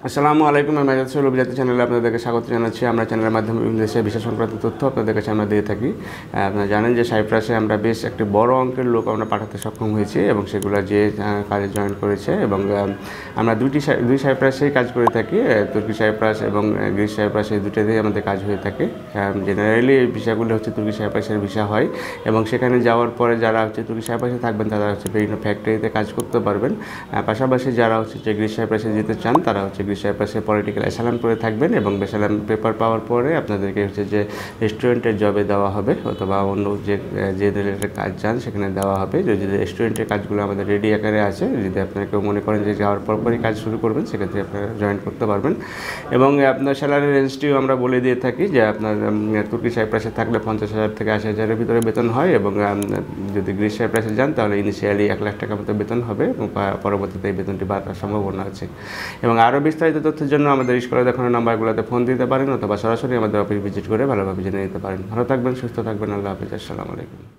আসসালামু আলাইকুম। আমি মেজাজ সোহেল অভিজাতি চ্যানেলে আপনাদেরকে স্বাগত জানাচ্ছি। আমরা চ্যানেলের মাধ্যমে বিভিন্ন দেশের ভিসা সংক্রান্ত তথ্য আপনাদের কাছে আমরা দিয়ে থাকি। আপনারা জানেন যে সাইপ্রাসে আমরা বেশ একটি বড় অঙ্কের লোক আমরা পাঠাতে সক্ষম হয়েছি এবং সেগুলো যে কাজে জয়েন করেছে এবং আমরা দুই সাইপ্রাসেই কাজ করে থাকি, তুর্কি সাইপ্রাস এবং গ্রিস সাইপ্রাস, এই দুটোতেই আমাদের কাজ হয়ে থাকে। জেনারেলি এই ভিসাগুলো হচ্ছে তুর্কি সাইপ্রাসের ভিসা হয় এবং সেখানে যাওয়ার পরে যারা হচ্ছে তুর্কি সাইপ্রাসে থাকবেন তারা হচ্ছে বিভিন্ন ফ্যাক্টরিতে কাজ করতে পারবেন। পাশাপাশি যারা হচ্ছে যে গ্রিস সাইপ্রাসে যেতে চান তারা হচ্ছে গ্রিস সাইপ্রাসে পলিটিক্যাল অ্যাসাইলাম করে থাকবেন এবং অ্যাসাইলাম পেপার পাওয়ার পরে আপনাদেরকে হচ্ছে যে রেস্টুরেন্টের জবে দেওয়া হবে অথবা অন্য যে রিলেটেড কাজ চান সেখানে দেওয়া হবে। যদি রেস্টুরেন্টের কাজগুলো আমাদের রেডি আকারে আছে, যদি আপনারা কেউ মনে করেন যে যাওয়ার পরপরই কাজ শুরু করবেন, সেক্ষেত্রে আপনারা জয়েন করতে পারবেন। এবং আপনার স্যালারি রেঞ্জটিও আমরা বলে দিয়ে থাকি যে আপনার তুর্কি সাইপ্রাসে থাকলে 50,000 থেকে 80,000-এর ভিতরে বেতন হয় এবং যদি গ্রিস সাইপ্রাসে যান তাহলে ইনিশিয়ালি 1 লাখ টাকা মতো বেতন হবে এবং পরবর্তীতে এই বেতনটি বাড়ার সম্ভাবনা আছে। এবং আরও বিস্তারিত তথ্যের জন্য আমাদের স্ক্রিনে দেখানো নাম্বারগুলোতে ফোন দিতে পারেন অথবা সরাসরি আমাদের অফিস ভিজিট করে ভালোভাবে জেনে নিতে পারেন। ভালো থাকবেন, সুস্থ থাকবেন। আল্লাহ হাফেজ। আসসালামু আলাইকুম।